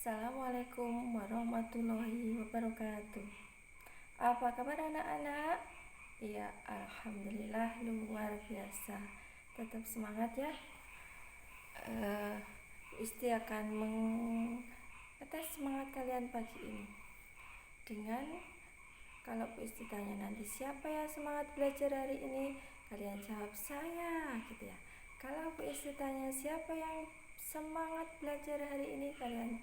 Assalamualaikum warahmatullahi wabarakatuh. Apa kabar anak-anak? Ya, alhamdulillah luar biasa. Tetap semangat ya. Isti akan mengetes semangat kalian pagi ini dengan kalau Bu Isti tanya nanti siapa yang semangat belajar hari ini, kalian jawab saya gitu ya. Kalau Bu Isti tanya siapa yang semangat belajar hari ini, kalian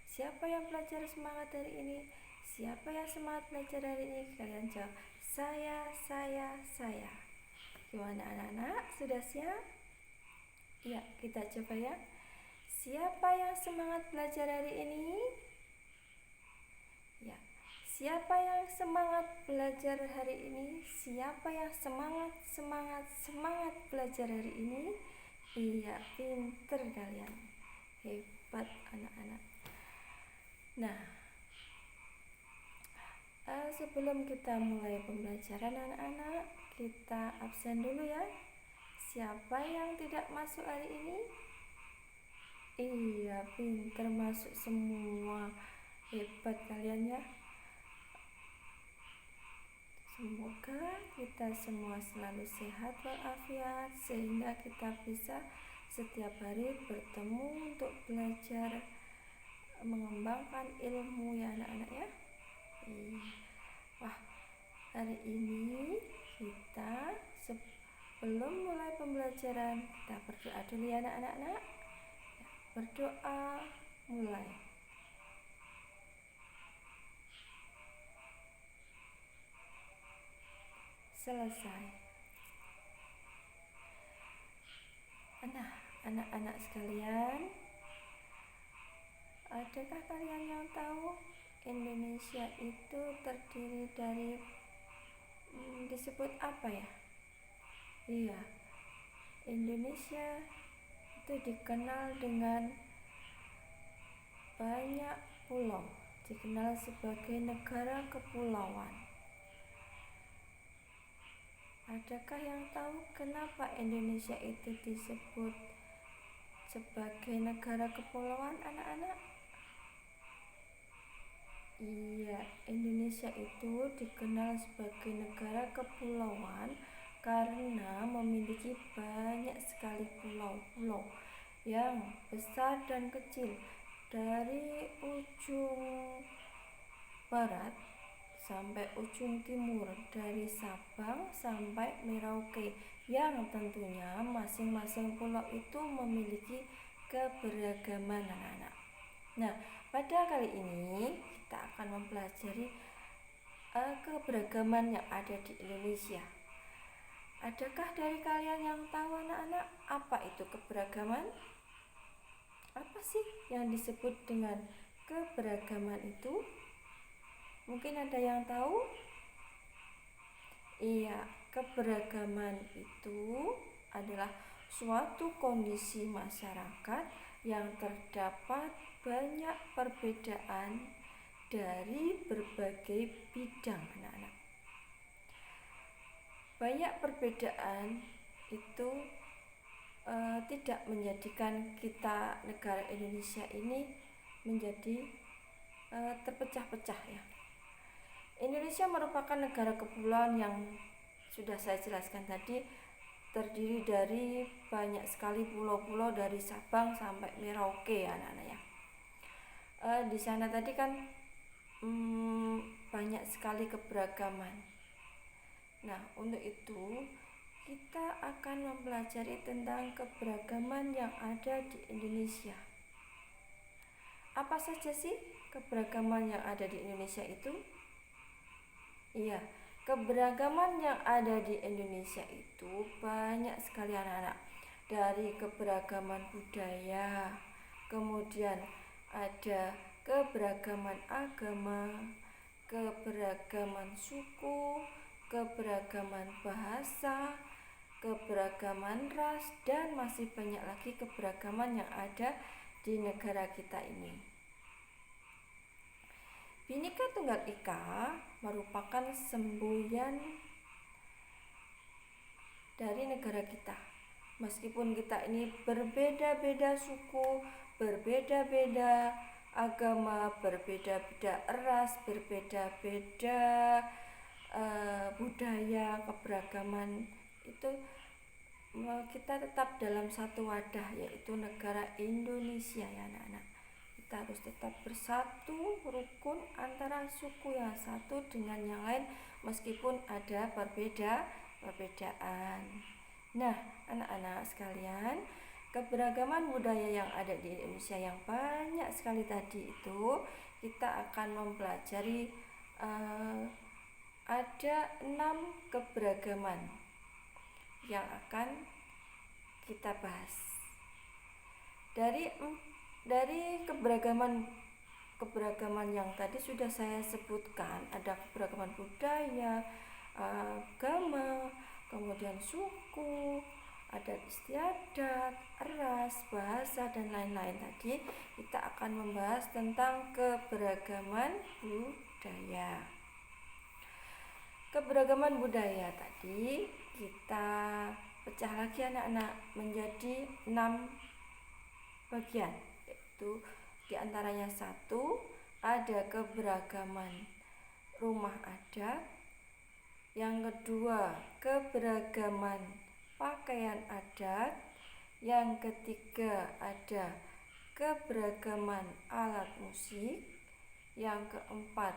siapa yang belajar semangat hari ini, siapa yang semangat belajar hari ini, kalian jawab saya. Gimana anak-anak, sudah siap? Ya, kita coba ya. Siapa yang semangat belajar hari ini? Ya, siapa yang semangat belajar hari ini? Siapa yang semangat belajar hari ini? Iya, pinter kalian. Hebat anak-anak. Nah, sebelum kita mulai pembelajaran anak-anak, kita absen dulu ya. Siapa yang tidak masuk hari ini? Iya, pinter masuk semua. Hebat kalian ya. Semoga kita semua selalu sehat walafiat sehingga kita bisa setiap hari bertemu untuk belajar mengembangkan ilmu ya anak-anak ya. Wah, hari ini kita sebelum mulai pembelajaran kita berdoa dulu ya anak-anak. Berdoa mulai. Selesai. Nah, anak-anak sekalian, adakah kalian yang tahu Indonesia itu terdiri dari disebut apa ya? Iya, Indonesia itu dikenal dengan banyak pulau, dikenal sebagai negara kepulauan. Adakah yang tahu kenapa Indonesia itu disebut sebagai negara kepulauan anak-anak? Iya, Indonesia itu dikenal sebagai negara kepulauan karena memiliki banyak sekali pulau-pulau yang besar dan kecil, dari ujung barat sampai ujung timur, dari Sabang sampai Merauke, yang tentunya masing-masing pulau itu memiliki keberagaman anak-anak. Nah, pada kali ini kita akan mempelajari keberagaman yang ada di Indonesia. Adakah dari kalian yang tahu anak-anak apa itu keberagaman? Apa sih yang disebut dengan keberagaman itu? Mungkin ada yang tahu? Iya, keberagaman itu adalah suatu kondisi masyarakat yang terdapat banyak perbedaan dari berbagai bidang anak-anak. Banyak perbedaan itu tidak menjadikan kita negara Indonesia ini menjadi terpecah-pecah ya. Indonesia merupakan negara kepulauan yang sudah saya jelaskan tadi, terdiri dari banyak sekali pulau-pulau dari Sabang sampai Merauke ya anak-anak ya. Di sana tadi kan banyak sekali keberagaman. Nah, untuk itu kita akan mempelajari tentang keberagaman yang ada di Indonesia. Apa saja sih keberagaman yang ada di Indonesia itu? Iya, keberagaman yang ada di Indonesia itu banyak sekali anak-anak. Dari keberagaman budaya, kemudian ada keberagaman agama, keberagaman suku, keberagaman bahasa, keberagaman ras, dan masih banyak lagi keberagaman yang ada di negara kita ini. Bhinneka Tunggal Ika merupakan semboyan dari negara kita. Meskipun kita ini berbeda-beda suku, berbeda-beda agama, berbeda-beda ras, berbeda-beda budaya, keberagaman itu kita tetap dalam satu wadah, yaitu negara Indonesia ya anak-anak. Kita harus tetap bersatu, rukun antara suku yang satu dengan yang lain meskipun ada perbedaan. Nah, anak-anak sekalian, keberagaman budaya yang ada di Indonesia yang banyak sekali tadi itu kita akan mempelajari ada 6 keberagaman yang akan kita bahas. Dari keberagaman yang tadi sudah saya sebutkan, ada keberagaman budaya, agama, kemudian suku, adat istiadat, ras, bahasa, dan lain-lain. Tadi kita akan membahas tentang keberagaman budaya. Keberagaman budaya tadi kita pecah lagi anak-anak menjadi 6 bagian, yaitu diantaranya 1 ada keberagaman rumah adat, yang kedua keberagaman pakaian adat, yang ketiga ada keberagaman alat musik, yang keempat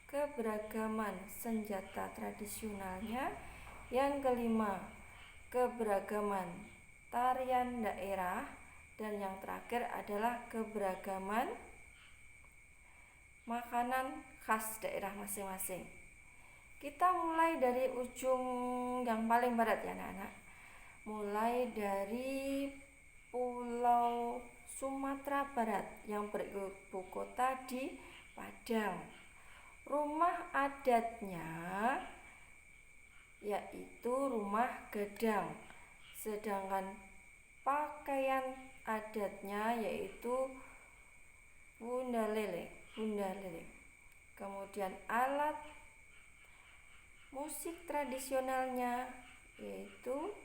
keberagaman senjata tradisionalnya, yang kelima keberagaman tarian daerah, dan yang terakhir adalah keberagaman makanan khas daerah masing-masing. Kita mulai dari ujung yang paling barat ya anak-anak. Mulai dari Pulau Sumatera Barat yang beribu kota di Padang. Rumah adatnya yaitu rumah Gadang, sedangkan pakaian adatnya yaitu bunda lele. Kemudian alat musik tradisionalnya yaitu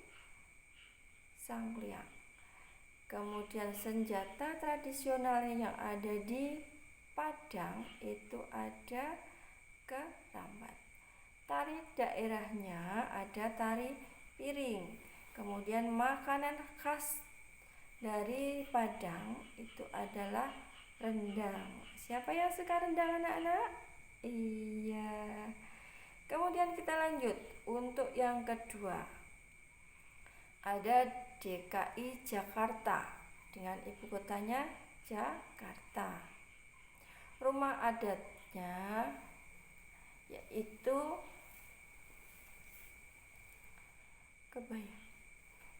sangkliang. Kemudian senjata tradisional yang ada di Padang itu ada kerambat. Tari daerahnya ada tari piring. Kemudian makanan khas dari Padang itu adalah rendang. Siapa yang suka rendang anak-anak? Iya. Kemudian kita lanjut untuk yang kedua. Ada DKI Jakarta dengan ibu kotanya Jakarta. Rumah adatnya yaitu kebaya.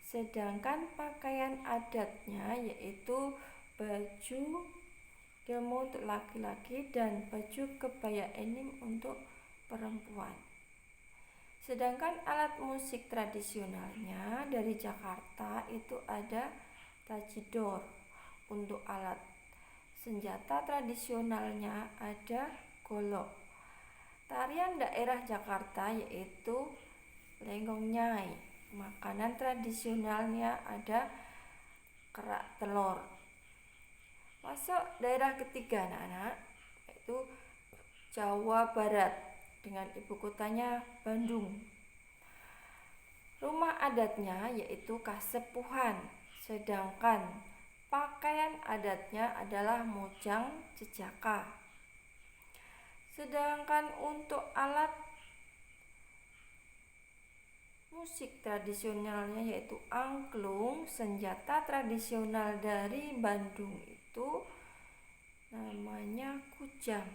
Sedangkan pakaian adatnya yaitu baju demo untuk laki-laki dan baju kebaya enim untuk perempuan. Sedangkan alat musik tradisionalnya dari Jakarta itu ada tajidor. Untuk alat senjata tradisionalnya ada golok. Tarian daerah Jakarta yaitu lenggong nyai. Makanan tradisionalnya ada kerak telur. Masuk daerah ketiga anak-anak, yaitu Jawa Barat dengan ibu kotanya Bandung. Rumah adatnya yaitu Kasepuhan, sedangkan pakaian adatnya adalah mojang jejaka. Sedangkan untuk alat musik tradisionalnya yaitu angklung, senjata tradisional dari Bandung itu namanya kujang.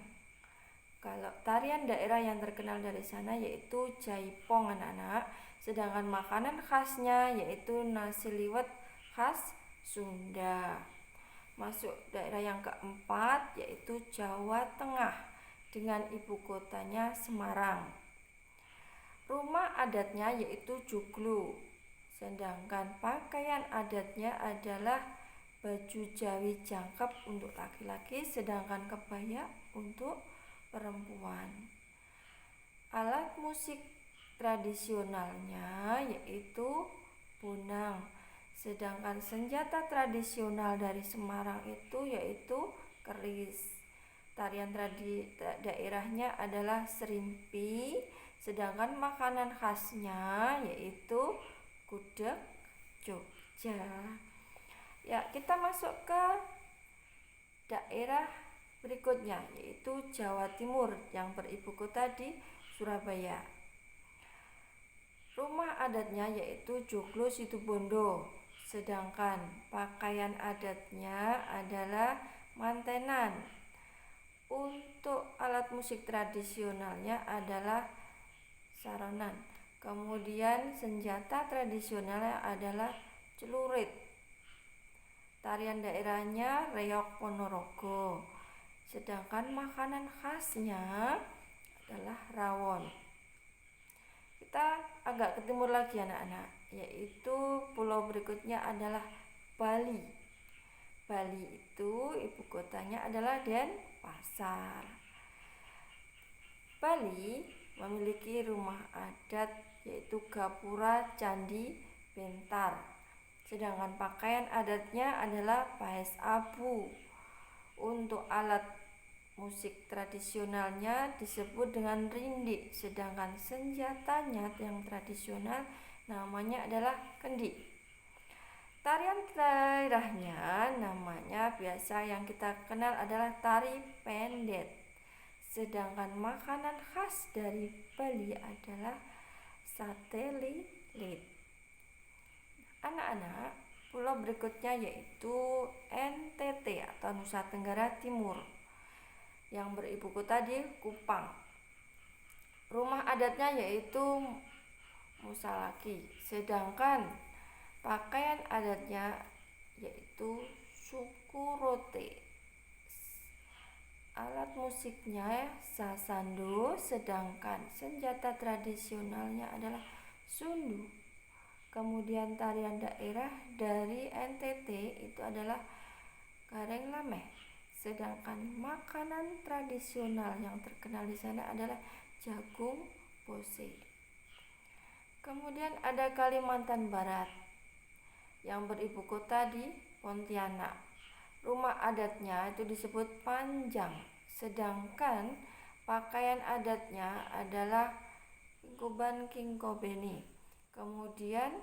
Kalau tarian daerah yang terkenal dari sana yaitu jaipong anak-anak. Sedangkan makanan khasnya yaitu nasi liwet khas Sunda. Masuk daerah yang keempat yaitu Jawa Tengah dengan ibu kotanya Semarang. Rumah adatnya yaitu joglo. Sedangkan pakaian adatnya adalah baju Jawi jangkep untuk laki-laki, sedangkan kebaya untuk perempuan. Alat musik tradisionalnya yaitu bonang. Sedangkan senjata tradisional dari Semarang itu yaitu keris. Tarian daerahnya adalah serimpi, sedangkan makanan khasnya yaitu gudeg Jogja. Ya, kita masuk ke daerah berikutnya yaitu Jawa Timur yang beribu kota di Surabaya. Rumah adatnya yaitu Joglo Situbondo, sedangkan pakaian adatnya adalah mantenan. Untuk alat musik tradisionalnya adalah saronan. Kemudian senjata tradisionalnya adalah celurit. Tarian daerahnya reog Ponorogo. Sedangkan makanan khasnya adalah rawon. Kita agak ke timur lagi anak-anak, yaitu pulau berikutnya adalah Bali. Bali itu ibu kotanya adalah Denpasar. Bali memiliki rumah adat yaitu Gapura Candi Bentar. Sedangkan pakaian adatnya adalah paes abu. Untuk alat musik tradisionalnya disebut dengan rindik, sedangkan senjatanya yang tradisional namanya adalah kendi. Tarian daerahnya namanya biasa yang kita kenal adalah tari pendet. Sedangkan makanan khas dari Bali adalah sate lilit. Anak-anak, pulau berikutnya yaitu NTT atau Nusa Tenggara Timur yang beribu kota di Kupang. Rumah adatnya yaitu Musalaki, sedangkan pakaian adatnya yaitu sukurote. Alat musiknya sasando, sedangkan senjata tradisionalnya adalah sundu. Kemudian tarian daerah dari NTT itu adalah gareng lameh. Sedangkan makanan tradisional yang terkenal di sana adalah jagung bose. Kemudian ada Kalimantan Barat yang beribu kota di Pontianak. Rumah adatnya itu disebut panjang, sedangkan pakaian adatnya adalah kuban kingkobeni. Kemudian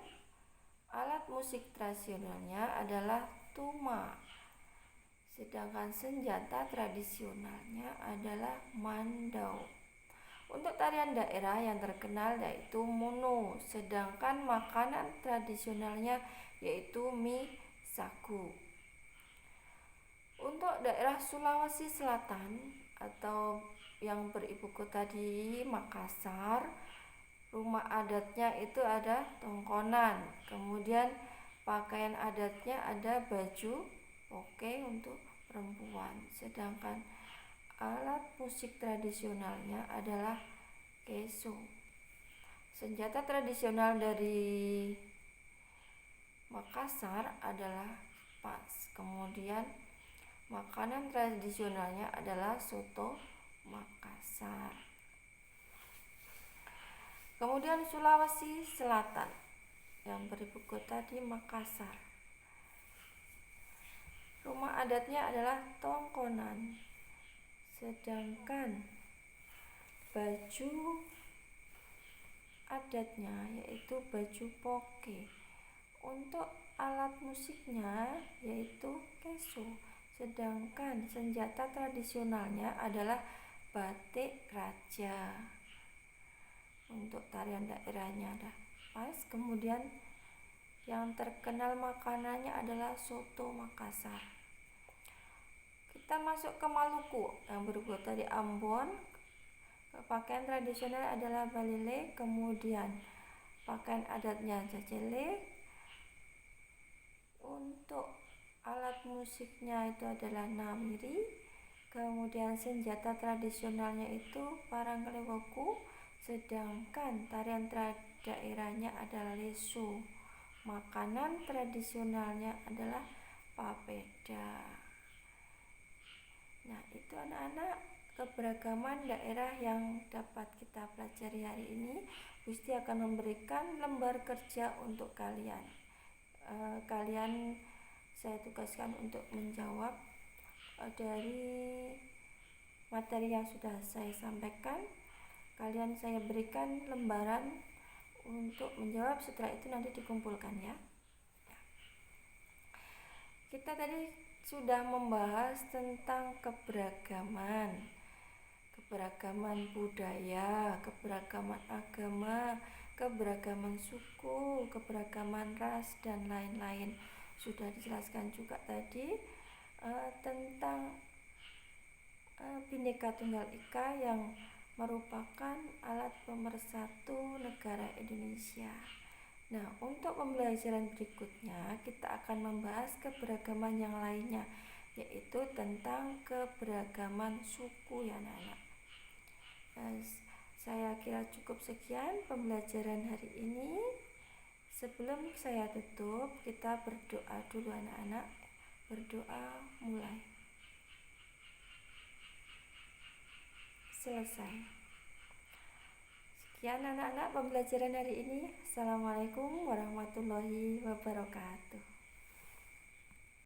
alat musik tradisionalnya adalah tuma, sedangkan senjata tradisionalnya adalah mandau. Untuk tarian daerah yang terkenal yaitu mono, sedangkan makanan tradisionalnya yaitu mie sagu. Untuk daerah Sulawesi Selatan atau yang beribu kota di Makassar, rumah adatnya itu ada tongkonan. Kemudian pakaian adatnya ada baju oke untuk perempuan, sedangkan alat musik tradisionalnya adalah keso. Senjata tradisional dari Makassar adalah pas. Kemudian makanan tradisionalnya adalah soto Makassar. Kemudian Sulawesi Selatan yang beribu kota di Makassar. Rumah adatnya adalah tongkonan. Sedangkan baju adatnya yaitu baju poke. Untuk alat musiknya yaitu keso. Sedangkan senjata tradisionalnya adalah batik raja. Untuk tarian daerahnya ada pas. Kemudian yang terkenal makanannya adalah soto Makassar. Kita masuk ke Maluku yang beribu kota di Ambon. Pakaian tradisional adalah balile, kemudian pakaian adatnya jajele. Untuk alat musiknya itu adalah namiri. Kemudian senjata tradisionalnya itu parang klewoku, sedangkan tarian daerahnya adalah lesu. Makanan tradisionalnya adalah papeda. Nah, itu anak-anak keberagaman daerah yang dapat kita pelajari hari ini. Gusti akan memberikan lembar kerja untuk kalian. Kalian saya tugaskan untuk menjawab dari materi yang sudah saya sampaikan. Kalian saya berikan lembaran untuk menjawab, setelah itu nanti dikumpulkan ya. Kita tadi sudah membahas tentang keberagaman budaya, keberagaman agama, keberagaman suku, keberagaman ras, dan lain-lain. Sudah dijelaskan juga tadi tentang Bhinneka Tunggal Ika yang merupakan alat pemersatu negara Indonesia. Nah, untuk pembelajaran berikutnya kita akan membahas keberagaman yang lainnya, yaitu tentang keberagaman suku ya anak-anak. Saya kira cukup sekian pembelajaran hari ini. Sebelum saya tutup, kita berdoa dulu anak-anak. Berdoa mulai. Selesai. Sekian anak-anak pembelajaran hari ini. Assalamualaikum warahmatullahi wabarakatuh.